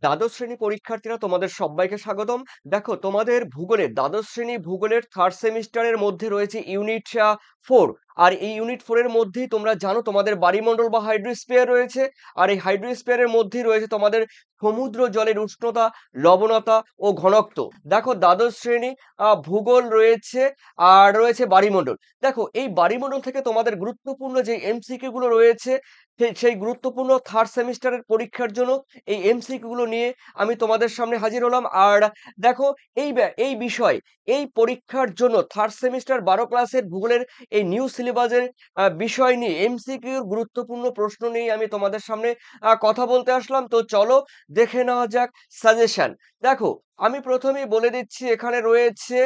দ্বাদশ শ্রেণী পরীক্ষার্থীরা তোমাদের সবাইকে স্বাগতম। দেখো তোমাদের ভূগোলের দ্বাদশ শ্রেণী ভূগোলের থার্ড সেমিস্টারের মধ্যে রয়েছে ইউনিট 4। আর এই ইউনিট 4 এর মধ্যেই তোমরা জানো তোমাদের বায়ুমণ্ডল বা হাইড্রোস্ফিয়ার রয়েছে। আর এই হাইড্রোস্ফিয়ারের মধ্যেই রয়েছে তোমাদের সমুদ্র জলের উষ্ণতা, লবণতা ও ঘনত্ব। দেখো দ্বাদশ শ্রেণী ভূগোল রয়েছে আর রয়েছে বায়ুমণ্ডল। দেখো এই বায়ুমণ্ডল থেকে তোমাদের গুরুত্বপূর্ণ যে এমসিকিউ গুলো রয়েছে সেই গুরুত্বপূর্ণ থার্ড সেমিস্টারের পরীক্ষার জন্য এই এমসিকিউ গুলো নিয়ে আমি তোমাদের সামনে হাজির হলাম। আর দেখো এই বিষয় এই পরীক্ষার জন্য থার্ড সেমিস্টার 12 ক্লাসের ভূগোলের এই নিউ সিলেবাসের বিষয় নিয়ে এমসিকিউর গুরুত্বপূর্ণ প্রশ্ন নিয়ে আমি তোমাদের সামনে কথা বলতে আসলাম। তো চলো দেখে নেওয়া যাক সাজেশন। দেখো আমি প্রথমেই বলে দিচ্ছি এখানে রয়েছে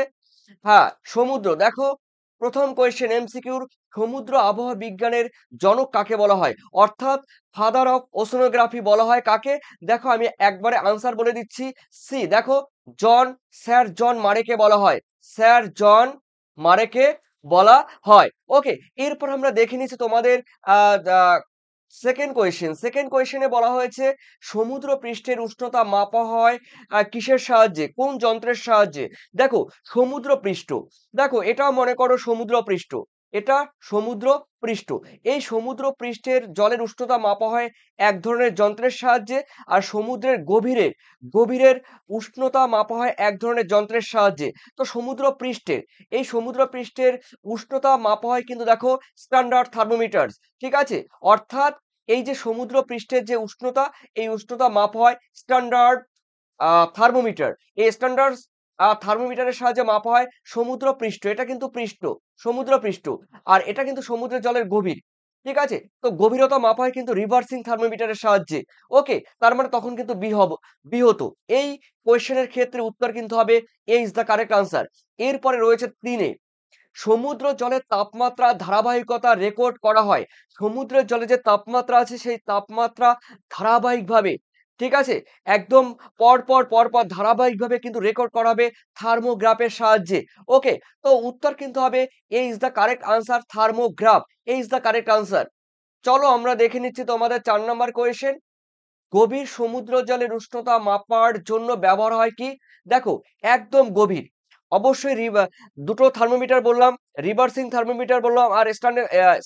সমুদ্র। দেখো প্রথম কোয়েশ্চেন এমসিকিউর, সমুদ্র আবহাওয়া বিজ্ঞানের জনক কাকে বলা হয়? অর্থাৎ ফাদার অফ ওশনোগ্রাফি বলা হয় কাকে? দেখো আমি একবারে আনসার বলে দিচ্ছি। সি। দেখো স্যার জন মারেকে বলা হয়। স্যার জন মারেকে বলা হয়। ওকে, এরপর আমরা দেখে নিচ্ছি তোমাদের সেকেন্ড কোয়েশ্চেনে বলা হয়েছে সমুদ্র পৃষ্ঠের উষ্ণতা মাপা হয় কিসের সাহায্যে, কোন যন্ত্রের সাহায্যে? দেখো সমুদ্র পৃষ্ঠ, দেখো এটাও মনে করো সমুদ্র পৃষ্ঠ, এটা সমুদ্র পৃষ্ঠ। এই সমুদ্র পৃষ্ঠের জলের উষ্ণতা মাপা হয় এক ধরনের যন্ত্রের সাহায্যে। আর সমুদ্রের গভীরের উষ্ণতা মাপা হয় এক ধরনের যন্ত্রের সাহায্যে। তো সমুদ্র পৃষ্ঠের উষ্ণতা মাপা হয় কিন্তু দেখো স্ট্যান্ডার্ড থার্মোমিটার। ঠিক আছে, অর্থাৎ এই যে সমুদ্র পৃষ্ঠের যে উষ্ণতা, এই উষ্ণতা মাপা হয় স্ট্যান্ডার্ড থার্মোমিটার। এই স্ট্যান্ডার্ড থার্মোমিটারের সাহায্যে মাপা হয় সমুদ্র পৃষ্ঠ। এটা কিন্তু সমুদ্র পৃষ্ঠ। আর এটা কিন্তু সমুদ্রের জলের গভীর। ঠিক আছে, তো গভীরতা মাপা হয় কিন্তু রিভার্সিং থার্মোমিটারের সাহায্যে। ওকে, তার মানে তখন কিন্তু বি হতো। এই কোয়েশ্চেনের ক্ষেত্রে উত্তর কিন্তু হবে A is the correct answer. এরপরে রয়েছে 3-এ, সমুদ্র জলের তাপমাত্রা ধারাবাহিকতা রেকর্ড করা হয়। সমুদ্রের জলে যে তাপমাত্রা আছে সেই তাপমাত্রা ধারাবাহিকভাবে, ঠিক আছে, একদম পর পর ধারাবাহিকভাবে কিন্তু রেকর্ড করা হবে থার্মোগ্রাফের সাহায্যে। ওকে, তো উত্তর কিন্তু হবে A is the correct answer, thermograph A is the correct answer. চলো আমরা দেখে নিচ্ছি তোমাদের 4 নাম্বার কোয়েশ্চেন। গভীর সমুদ্র জলের উষ্ণতা মাপার জন্য ব্যবহার হয় কি? দেখো একদম গভীর, অবশ্যই দুটো থার্মোমিটার বললাম, রিভার্সিং থার্মোমিটার বললাম আর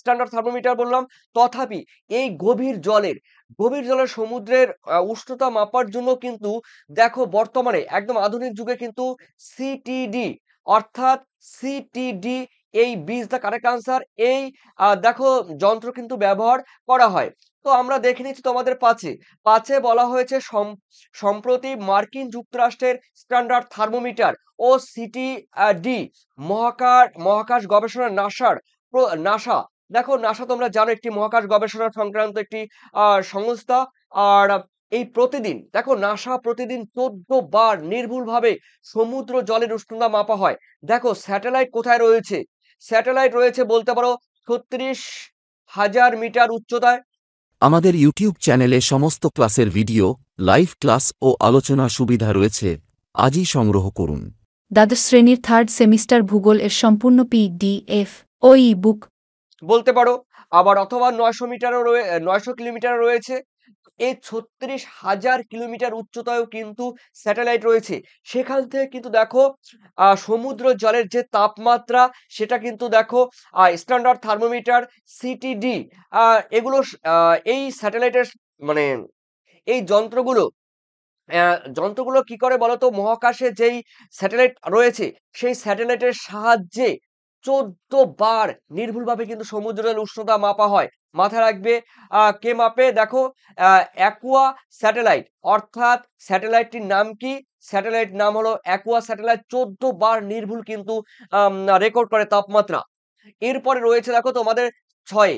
স্ট্যান্ডার্ড থার্মোমিটার বললাম। তথাপি এই গভীর জলের সমুদ্রের উষ্ণতা মাপার জন্য কিন্তু দেখো বর্তমানে একদম আধুনিক যুগে কিন্তু সিটিডি, অর্থাৎ সিটিডি, এই বিজ দ্য কারেক্ট আনসার। এই দেখো যন্ত্র কিন্তু ব্যবহার করা হয়। তো আমরা দেখে নিচ্ছি তোমাদের 5-এ বলা হয়েছে সম্প্রতি মার্কিন যুক্তরাষ্ট্রের স্ট্যান্ডার্ড থার্মোমিটার ও সিটি ডি মহাকাশ গবেষণা নাসা। দেখো নাসা তোমরা জানো একটি মহাকাশ গবেষণা সংক্রান্ত একটি সংস্থা। আর এই প্রতিদিন দেখো নাসা প্রতিদিন 14 বার নির্ভুলভাবে সমুদ্র জলের উষ্ণতা মাপা হয়। দেখো স্যাটেলাইট কোথায় রয়েছে? স্যাটেলাইট রয়েছে বলতে পারো 36,000 মিটার উচ্চতায়। আমাদের ইউটিউব চ্যানেলে সমস্ত ক্লাসের ভিডিও, লাইভ ক্লাস ও আলোচনা সুবিধা রয়েছে। আজই সংগ্রহ করুন। দ্বাদশ শ্রেণীর থার্ড সেমিস্টার ভূগোল এর সম্পূর্ণ পিডিএফ ও ই বুক বলতে পারো, আবার অথবা 900 কিলোমিটার রয়েছে। এই 36,000 কিলোমিটার উচ্চতায়ও কিন্তু স্যাটেলাইট রয়েছে। সেখান থেকে কিন্তু দেখো সমুদ্র জলের যে তাপমাত্রা সেটা কিন্তু দেখো স্ট্যান্ডার্ড থার্মোমিটার, সিটিডি, এগুলো এই স্যাটেলাইটের মানে এই যন্ত্রগুলো কি করে বলতো, মহাকাশে যেই স্যাটেলাইট রয়েছে সেই স্যাটেলাইটের সাহায্যে 14 বার নির্ভুলভাবে কিন্তু সমুদ্রের উষ্ণতা মাপা হয়। মাথায় রাখবে কে মাপে? দেখো অ্যাকুয়া স্যাটেলাইট, অর্থাৎ স্যাটেলাইটটির নাম কি? স্যাটেলাইট নাম হলো অ্যাকুয়া স্যাটেলাইট। 14 বার নির্ভুল কিন্তু রেকর্ড করে তাপমাত্রা। এরপরে রয়েছে দেখো তোমাদের 6-এ,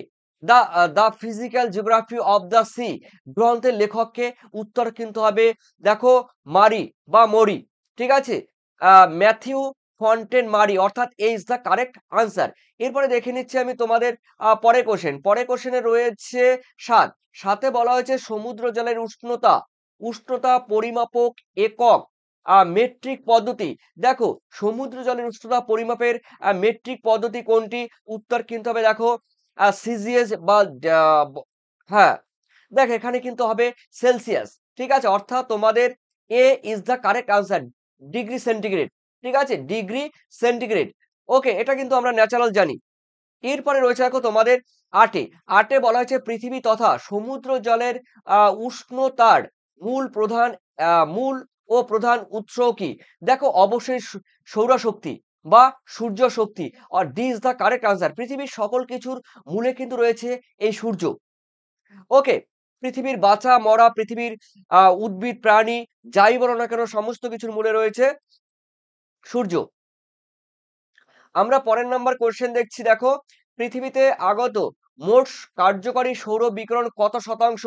the physical geography of the sea গ্রন্থের লেখককে? উত্তর কিন্তু হবে দেখো মারি বা মরি। ঠিক আছে, ম্যাথিউ ফন্টেন মারি, অর্থাৎ এ ইজ দ্য কারেক্ট আনসার। এরপরে দেখে নিচ্ছি আমি তোমাদের পরের কোশ্চেনে রয়েছে 7-এ বলা হয়েছে সমুদ্র জলের উষ্ণতা পরিমাপক একক মেট্রিক পদ্ধতি। দেখো সমুদ্র জলের উষ্ণতা পরিমাপের মেট্রিক পদ্ধতি কোনটি? উত্তর কিন্তু হবে দেখো সিজিএস বা হ্যাঁ, দেখ এখানে কিন্তু হবে সেলসিয়াস। ঠিক আছে, অর্থাৎ তোমাদের A is the correct answer, degree centigrade. ঠিক আছে, ডিগ্রি সেন্টিগ্রেড। ওকে, এটা কিন্তু আমরা ন্যাচারাল জানি। এরপরে রয়েছে দেখো তোমাদের আটে। আটে বলা হয়েছে পৃথিবী তথা সমুদ্র জলের উষ্ণতার মূল ও প্রধান উৎস কি? দেখো অবশ্যই সৌরশক্তি বা সূর্য শক্তি। আর D is the correct answer, পৃথিবীর সকল কিছুর মূলে কিন্তু রয়েছে এই সূর্য। ওকে, পৃথিবীর বাঁচা মরা, পৃথিবীর উদ্ভিদ প্রাণী যাই বলো না কেন, সমস্ত কিছুর মূলে রয়েছে সূর্য। আমরা পরের নাম্বার কোশ্চেন দেখছি, দেখো পৃথিবীতে আগত মোট কার্যকরী সৌর বিকিরণ কত শতাংশ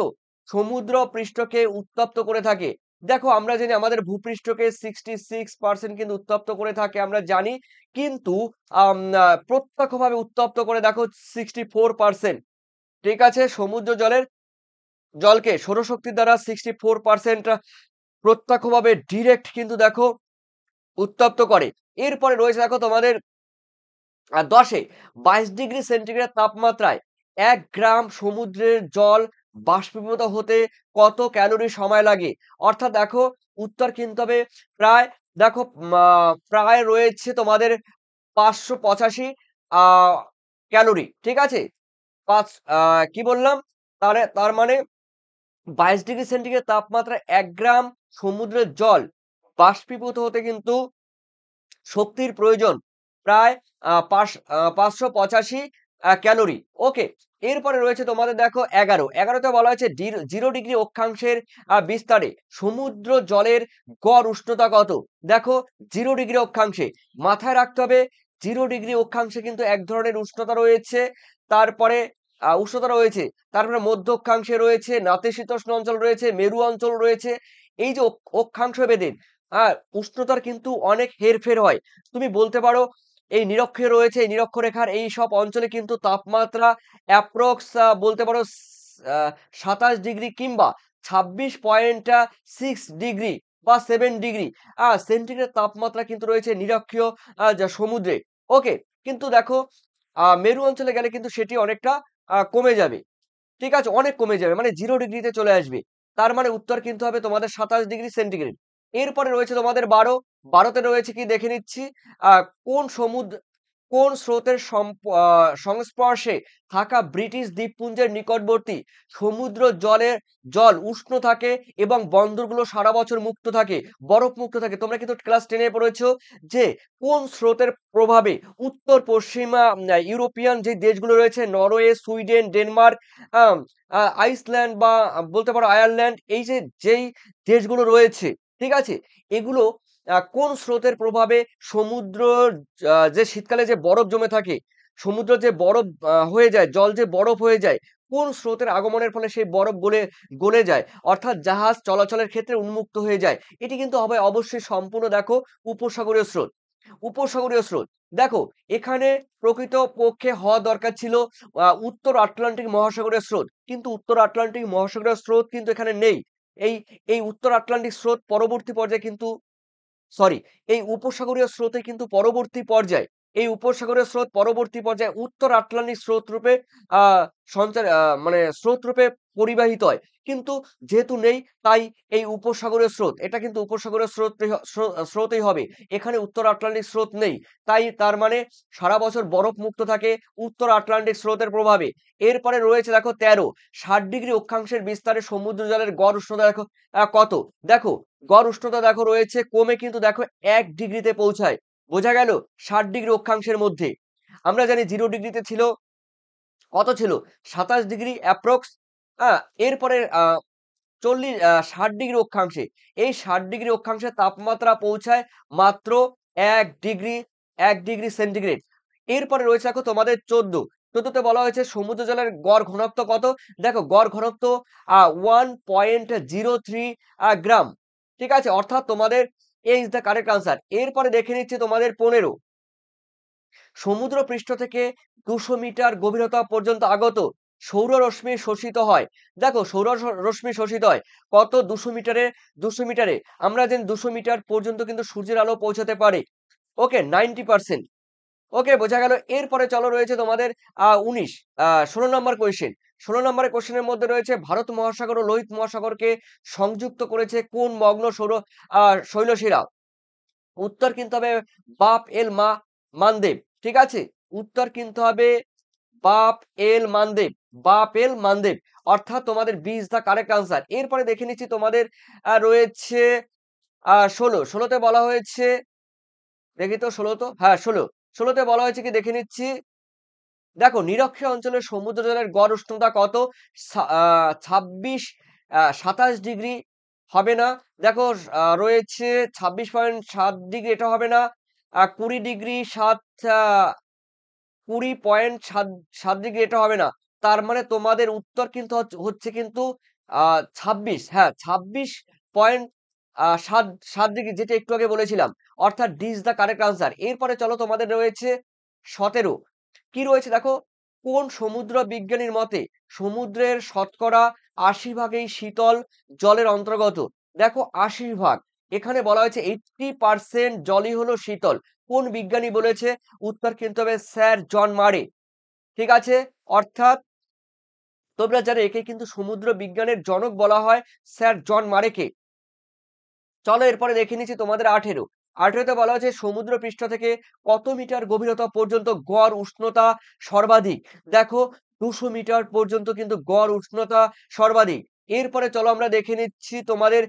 সমুদ্র পৃষ্ঠকে উত্তপ্ত করে থাকে? দেখো আমরা জানি আমাদের ভূপৃষ্ঠকে 66% কিন্তু উত্তপ্ত করে থাকে, আমরা জানি। কিন্তু প্রত্যক্ষভাবে উত্তপ্ত করে দেখো 64%। ঠিক আছে, সমুদ্র জলকে সৌরশক্তির দ্বারা 64% প্রত্যক্ষভাবে ডিরেক্ট কিন্তু দেখো উত্তপ্ত করে। এরপরে রয়েছে দেখো তোমাদের 10-এ 22°C তাপমাত্রায় 1 গ্রাম সমুদ্রের জল বাষ্পীভূত হতে কত ক্যালোরি সময় লাগে? অর্থাৎ দেখো উত্তর কিন্তু হবে প্রায়, দেখো প্রায় রয়েছে তোমাদের 585 ক্যালোরি। ঠিক আছে, কি বললাম, তার মানে 22°C তাপমাত্রায় 1 গ্রাম সমুদ্রের জল বাষ্পীভূত হতে কিন্তু শক্তির প্রয়োজন প্রায় 585 ক্যালোরি। ওকে, এরপরে রয়েছে তোমাদের দেখো 11তে বলা হয়েছে 0 ডিগ্রি অক্ষাংশের বিস্তারে সমুদ্র জলের গড় উষ্ণতা কত? দেখো 0 ডিগ্রি অক্ষাংশে মাথায় রাখতে হবে, 0 ডিগ্রি অক্ষাংশে কিন্তু এক ধরনের উষ্ণতা রয়েছে। তারপরে তারপরে মধ্য অক্ষাংশে রয়েছে, নাতিশীতোষ্ণ অঞ্চল রয়েছে, মেরু অঞ্চল রয়েছে। এই যে অক্ষাংশ ভেদে উষ্ণতার কিন্তু অনেক হেরফের হয়। তুমি বলতে পারো এই নিরক্ষীয় রয়েছে, এই নিরক্ষরেখার এই সব অঞ্চলে কিন্তু তাপমাত্রা অ্যাপ্রক্স বলতে পারো 27 ডিগ্রি কিংবা 26.6 ডিগ্রি বা 7 ডিগ্রি সেন্টিগ্রেড তাপমাত্রা কিন্তু রয়েছে নিরক্ষীয় যা সমুদ্রে। ওকে, কিন্তু দেখো মেরু অঞ্চলে গেলে কিন্তু সেটি অনেকটা কমে যাবে। ঠিক আছে, অনেক কমে যাবে, মানে 0 ডিগ্রিতে চলে আসবে। তার মানে উত্তর কিন্তু হবে তোমাদের 27°C। এরপরে রয়েছে তোমাদের 12তে রয়েছে কি দেখে নিচ্ছি, কোন কোন স্রোতের সংস্পর্শে থাকা ব্রিটিশ দ্বীপপুঞ্জের নিকটবর্তী সমুদ্র জল উষ্ণ থাকে এবং বন্দরগুলো সারা বছর মুক্ত থাকে, বরফ মুক্ত থাকে। তোমরা কিন্তু ক্লাস 10-এ পড়েছো যে কোন স্রোতের প্রভাবে উত্তর পশ্চিমা ইউরোপিয়ান যে দেশগুলো রয়েছে, নরওয়ে, সুইডেন, ডেনমার্ক, আম, আইসল্যান্ড বা বলতে পারো আয়ারল্যান্ড, এই যেই দেশগুলো রয়েছে, ঠিক আছে, এগুলো কোন স্রোতের প্রভাবে সমুদ্র যে শীতকালে যে বরফ জমে থাকে, সমুদ্র যে বরফ হয়ে যায়, জল যে বরফ হয়ে যায়, কোন স্রোতের আগমনের ফলে সেই বরফ গলে যায়, অর্থাৎ জাহাজ চলাচলের ক্ষেত্রে উন্মুক্ত হয়ে যায়। এটি কিন্তু হবে অবশ্যই সম্পূর্ণ দেখো উপসাগরীয় স্রোত। উপসাগরীয় স্রোত, দেখো এখানে প্রকৃত পক্ষে হওয়া দরকার ছিল উত্তর আটলান্টিক মহাসাগরীয় স্রোত, কিন্তু উত্তর আটলান্টিক মহাসাগরীয় স্রোত কিন্তু এখানে নেই। এই এই উত্তর আটলান্টিক স্রোত পরবর্তী পর্যায়ে কিন্তু, সরি, এই উপসাগরীয় স্রোতে কিন্তু পরবর্তী পর্যায়ে, এই উপসাগরীয় স্রোত পরবর্তী পর্যায়ে উত্তর আটলান্টিক স্রোত রূপে আহ মানে স্রোত রূপে পরিবাহিত হয়। কিন্তু যেহেতু নেই, তাই এই উপসাগরীয় স্রোত, এটা কিন্তু উপসাগরীয় স্রোতই হবে। এখানে উত্তর আটলান্টিক স্রোত নেই, তাই তার মানে সারা বছর বরফ মুক্ত থাকে উত্তর আটলান্টিক স্রোতের প্রভাবে। এরপরে রয়েছে দেখো 13, 60 ডিগ্রি অক্ষাংশের বিস্তারে সমুদ্র জলের গড় উষ্ণতা দেখো কত? দেখো গড় উষ্ণতা দেখো রয়েছে কমে কিন্তু দেখো 1 ডিগ্রিতে পৌঁছায়। বোঝা গেল? 60 ডিগ্রি অক্ষাংশের মধ্যে আমরা জানি 0 ডিগ্রিতে ছিল কত, ছিল 27 ডিগ্রি অ্যাপ্রক্স। এরপরে 60 ডিগ্রি অক্ষাংশে, এই 60 ডিগ্রি অক্ষাংশে তাপমাত্রা পৌঁছায় মাত্র 1 ডিগ্রি সেন্টিগ্রেড। এরপরে রয়েছে দেখো তোমাদের 14তে বলা হয়েছে সমুদ্র জলের গড় ঘনত্ব কত? দেখো গড় ঘনত্ব 1.03 গ্রাম। ঠিক আছে, অর্থাৎ তোমাদের A is the correct answer. এরপরে দেখে নিচ্ছি তোমাদের 15, সমুদ্র পৃষ্ঠ থেকে 200 মিটার গভীরতা পর্যন্ত আগত সৌর রশ্মি শোষিত হয়। দেখো সৌর রশ্মি শোষিত হয় কত? 200 মিটারে আমরা জানি 200 মিটার পর্যন্ত কিন্তু সূর্যের আলো পৌঁছাতে পারে। ওকে, 90%। ওকে, বোঝা গেল। এরপরে চলো রয়েছে তোমাদের 16 নম্বর কোয়েশ্চেন, 16 নম্বরের কোশ্চেনের মধ্যে রয়েছে ভারত মহাসাগর ও লোহিত মহাসাগরকে সংযুক্ত করেছে কোন মগ্ন শৈলশিরা? উত্তর কিন্তু হবে বাপ এল মানদেব। ঠিক আছে, উত্তর কিন্তু হবে বাপ এল মানদেব, বাপ এল মানদেব, অর্থাৎ তোমাদের b is the correct answer. এরপরে দেখে নিচ্ছি তোমাদের রয়েছে 16তে বলা হয়েছে, দেখি তো 16 তো, হ্যাঁ 16তে বলা হয়েছে কি দেখে নিচ্ছি। দেখো নিরক্ষীয় অঞ্চলের সমুদ্র জলের গড় উষ্ণতা কত? 26 27 ডিগ্রি হবে না। দেখো রয়েছে 26.7 ডিগ্রি, এটা হবে না। 20 ডিগ্রি 20.7 ডিগ্রি, এটা হবে না। তার মানে তোমাদের উত্তর কিন্তু হচ্ছে কিন্তু 26, হ্যাঁ 26.7 ডিগ্রি, যেটা একটু আগে বলেছিলাম, অর্থাৎ D is the correct answer. এরপরে চলো তোমাদের রয়েছে 17, কি রয়েছে দেখো, কোন সমুদ্র বিজ্ঞানীর মতে সমুদ্রের শতকরা 80 ভাগই শীতল জলের অন্তর্গত? দেখো 80 ভাগ, এখানে বলা হয়েছে 80% জলই হলো শীতল। কোন বিজ্ঞানী বলেছে? উত্তর কিন্তু হবে স্যার জন মারে। ঠিক আছে, অর্থাৎ তোমরা জানো একে কিন্তু সমুদ্র বিজ্ঞানের জনক বলা হয়, স্যার জন মারেকে। চলো এরপরে দেখে নিচ্ছি তোমাদের 18তে বলা হয়েছে সমুদ্র পৃষ্ঠ থেকে কত মিটার গভীরতা পর্যন্ত গড় উষ্ণতা সর্বাধিক? দেখো 200 মিটার পর্যন্ত কিন্তু গড় উষ্ণতা সর্বাধিক। এরপরে চলো আমরা দেখে নিচ্ছি তোমাদের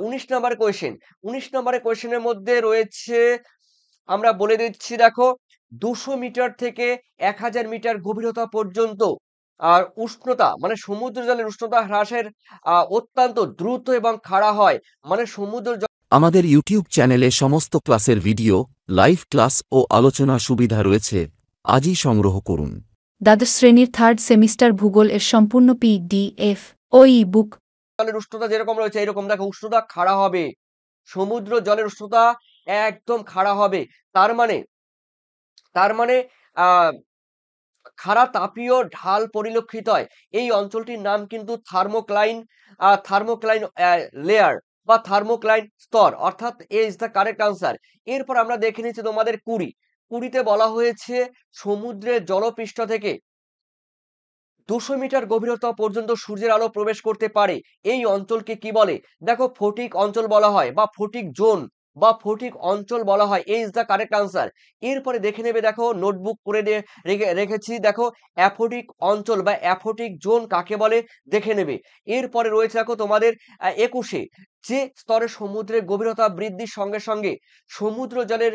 19 নম্বর কোয়েশ্চেন। 19 নম্বরের কোয়েশ্চেনের মধ্যে রয়েছে, আমরা বলে দিচ্ছি দেখো, 200 মিটার থেকে 1000 মিটার গভীরতা পর্যন্ত আর উষ্ণতা মানে সমুদ্র জলের উষ্ণতা হ্রাসের অত্যন্ত দ্রুত এবং খাড়া হয়, মানে সমুদ্র আমাদের ইউটিউব চ্যানেলে সমস্ত ক্লাসের ভিডিও, লাইভ ক্লাস ও আলোচনা সুবিধা রয়েছে। আজই সংগ্রহ করুন। দ্বাদশ শ্রেণীর থার্ড সেমিস্টার ভূগোল এর সম্পূর্ণ PDF ও ই বুক জলের উষ্ণতা যেরকম রয়েছে এরকম দেখো উষ্ণতা খাড়া হবে, সমুদ্র জলের উষ্ণতা একদম খাড়া হবে। তার মানে আহ খাড়া তাপীয় ঢাল পরিলক্ষিত হয়। এই অঞ্চলটির নাম কিন্তু থার্মোক্লাইন লেয়ার বা থার্মোক্লাইন স্তর, অর্থাৎ এ ইজ দ্য কারেক্ট আনসার। এরপর আমরা দেখে নিচ্ছি তোমাদের 20তে বলা হয়েছে সমুদ্রের জলপৃষ্ঠ থেকে 200 মিটার গভীরতা পর্যন্ত সূর্যের আলো প্রবেশ করতে পারে, এই অঞ্চলকে কি বলে? দেখো ফটিক অঞ্চল বলা হয় বা ফটিক জোন বা ফটিক অঞ্চল বলা হয়, এই ইজ দ্য কারেক্ট আনসার। এরপরে দেখে নেবে, দেখো নোটবুক করে রেখেছি, দেখো অ্যাফোডিক অঞ্চল বা অ্যাফোডিক জোন কাকে বলে দেখে নেবে। এরপরে রয়েছে দেখো তোমাদের 21, যে স্তরে সমুদ্রের গভীরতা বৃদ্ধির সঙ্গে সঙ্গে সমুদ্র জলের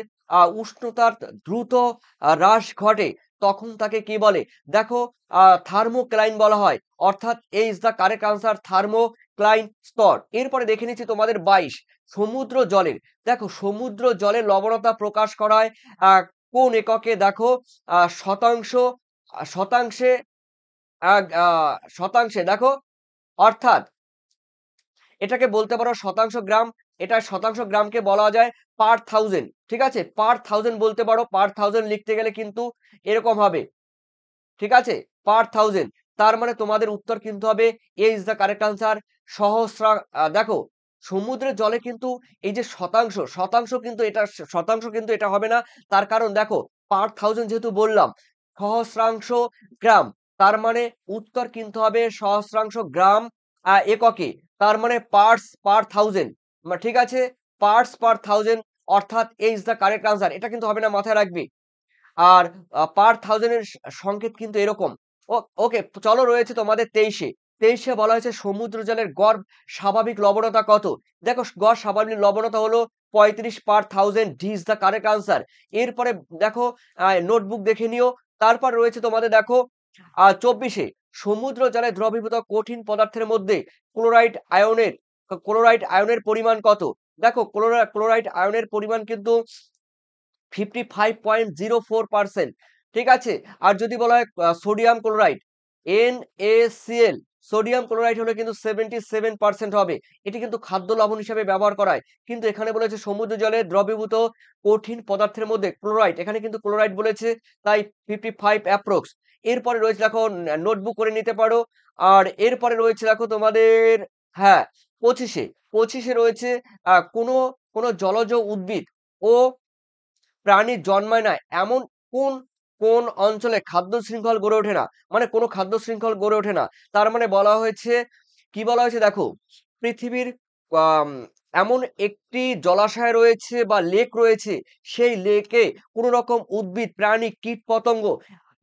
উষ্ণতার দ্রুত হ্রাস ঘটে, তখন তাকে কি বলে? দেখো থার্মোক্লাইন বলা হয়, অর্থাৎ এ ইজ দ্য কারেক্ট আনসার, থার্মোক্লাইন স্তর। এরপরে দেখে নিচ্ছি তোমাদের 22, সমুদ্র জলের, দেখো সমুদ্র জলের লবণতা প্রকাশ করা হয় কোন এককে? দেখো শতাংশ, শতাংশে, শতাংশে দেখো, অর্থাৎ এটাকে বলতে পারো শতাংশ গ্রাম, এটা শতাংশ গ্রামকে বলা যায় পার থাউজেন্ড। ঠিক আছে, পার থাউজেন্ড বলতে পারো, পার থাউজেন্ড লিখতে গেলে কিন্তু এরকম হবে। ঠিক আছে, পার থাউজেন্ড, তার মানে তোমাদের উত্তর কিন্তু হবে A is the correct answer সহস্রা। দেখো সমুদ্রের জলে কিন্তু এই যে শতাংশ কিন্তু এটা হবে না, তার কারণ দেখো পার থাউজেন্ড যেহেতু বললাম, সহস্রাংশ গ্রাম, তার মানে উত্তর কিন্তু হবে সহস্রাংশ গ্রাম এককে, তার মানে পার্টস পার থাউজেন্ড। ঠিক আছে, পার্টস পার থাউজেন্ড, অর্থাৎ এ ইজ দ্য কারেক্ট আনসার, এটা কিন্তু হবে না, মাথায় রাখবি। আর পার থাউজেন্ডের সংকেত কিন্তু এরকম। ওকে, চলো রয়েছে তোমাদের 23-এ বলা হয়েছে সমুদ্র জলের গড় স্বাভাবিক লবণতা কত? দেখো গড় স্বাভাবিক লবণতা হলো 35 পার thousand, D is the correct answer. এরপরে দেখো নোটবুক দেখে নিও। তারপর রয়েছে তোমাদের দেখো 24-এ সমুদ্র জলে দ্রবীভূত কঠিন পদার্থের মধ্যে ক্লোরাইড আয়নের পরিমাণ কত? দেখো ক্লোরাইড আয়নের পরিমাণ কিন্তু 55.04%। ঠিক আছে, আর যদি বলা হয় sodium chloride NaCl, sodium chloride হলে কিন্তু 77% হবে। এটি কিন্তু খাদ্য লবণ হিসেবে ব্যবহার করা হয়, কিন্তু এখানে বলেছে সমুদ্র জলে দ্রবীভূত কঠিন পদার্থের মধ্যে ক্লোরাইড, এখানে কিন্তু ক্লোরাইড বলেছে, তাই 55 অ্যাপ্রক্স। এরপরে রয়েছে দেখো, নোটবুক করে নিতে পারো। আর এরপরে রয়েছে দেখো তোমাদের, হ্যাঁ 25-এ রয়েছে কোনো কোনো জলজ উদ্ভিদ ও প্রাণী জন্মায় না এমন কোন কোন অঞ্চলে খাদ্য শৃঙ্খল গড়ে ওঠে না, মানে কোনো খাদ্য শৃঙ্খল গড়ে ওঠে না। তার মানে বলা হয়েছে, কি বলা হয়েছে দেখো, পৃথিবীর আম এমন একটি জলাশয় রয়েছে বা লেক রয়েছে, সেই লেকে কোনো রকম উদ্ভিদ, প্রাণী, কীটপতঙ্গ,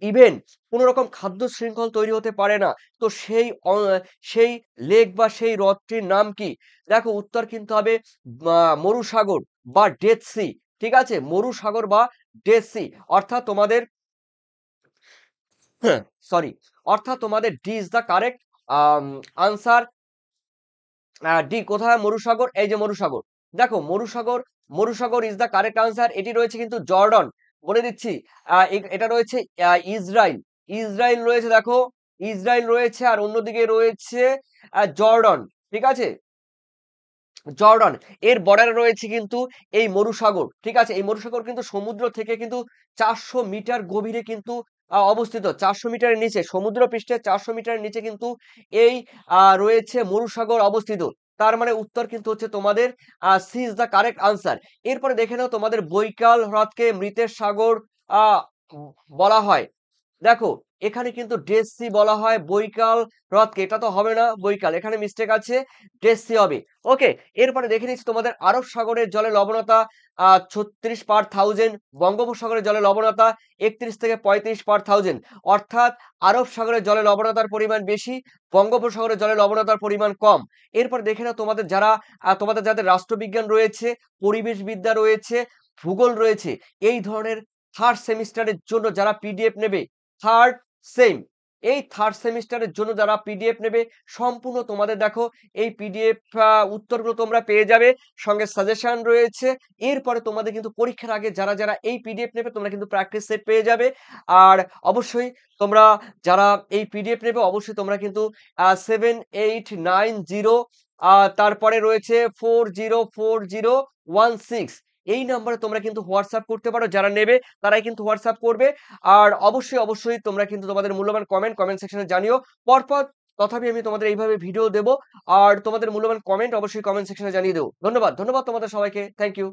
ইভেন কোনো রকম খাদ্য শৃঙ্খল তৈরি হতে পারে না। তো সেই লেক বা সেই হ্রদটির নাম কি? দেখো উত্তর কিন্তু হবে মরুসাগর বা ডেড সি। ঠিক আছে? মরুসাগর বা ডেড সি। অর্থাৎ তোমাদের সরি, অর্থাৎ তোমাদের D is the correct answer. D কোথায় মরুসাগর? এই যে মরুসাগর। দেখো Marusagar is the correct answer. এটি রয়েছে কিন্তু জর্ডন। বলে দিচ্ছি, এটা রয়েছে ইসরায়েল। ইসরায়েল রয়েছে দেখো, ইসরায়েল রয়েছে আর অন্যদিকে রয়েছে জর্ডন। ঠিক আছে? জর্ডান এর বর্ডারে রয়েছে কিন্তু এই মরুসাগর। ঠিক আছে? এই মরুসাগর কিন্তু সমুদ্র থেকে কিন্তু 400 মিটার গভীরে কিন্তু অবস্থিত। 400 মিটারের নিচে, সমুদ্র পৃষ্ঠের 400 মিটারের নিচে কিন্তু এই রয়েছে মরুসাগর অবস্থিত। তার মানে উত্তর কিন্তু হচ্ছে তোমাদের c is the correct answer. এরপরে দেখে নাও, তোমাদের বৈকাল হ্রদকে মৃতের সাগর আহ বলা হয়। দেখো এখানে কিন্তু ডেড সি বলা হয় বৈকাল হ্রদকে। এটা তো হবে না বৈকাল, এখানে মিস্টেক আছে, ডেড সি হবে। ওকে, এরপরে দেখে নিচ্ছি তোমাদের আরব সাগরের জলে লবণতা 36/1000, বঙ্গোপসাগরের জলে লবণতা 31 থেকে 35/1000। অর্থাৎ আরব সাগরের জলে লবণতার পরিমাণ বেশি, বঙ্গোপসাগরের জলে লবণতার পরিমাণ কম। এরপর দেখে নাও তোমাদের যারা তোমাদের যাদের রাষ্ট্রবিজ্ঞান রয়েছে, পরিবেশবিদ্যা রয়েছে, ভূগোল রয়েছে, এই ধরনের থার্ড সেমিস্টারের জন্য যারা পিডিএফ নেবে, থার্ড সেম, এই থার্ড সেমিস্টারের জন্য যারা পিডিএফ নেবে, সম্পূর্ণ তোমাদের দেখো এই পিডিএফ উত্তরগুলো তোমরা পেয়ে যাবে, সঙ্গে সাজেশন রয়েছে। এরপরে তোমাদের কিন্তু পরীক্ষার আগে যারা যারা এই পিডিএফ নেবে, তোমরা কিন্তু প্র্যাকটিস সেট পেয়ে যাবে। আর অবশ্যই তোমরা যারা এই পিডিএফ নেবে, অবশ্যই তোমরা কিন্তু 7890, তারপরে রয়েছে 404016, এই নাম্বারে তোমরা কিন্তু হোয়াটসঅ্যাপ করতে পারো। যারা নেবে তারাই কিন্তু হোয়াটসঅ্যাপ করবে। আর অবশ্যই তোমরা কিন্তু তোমাদের মূল্যবান কমেন্ট সেকশনে জানিও। পরপর তথাপি আমি তোমাদের এইভাবে ভিডিও দেবো। আর তোমাদের মূল্যবান কমেন্ট অবশ্যই কমেন্ট সেকশনে জানিয়ে দেবো। ধন্যবাদ তোমাদের সবাইকে। Thank you.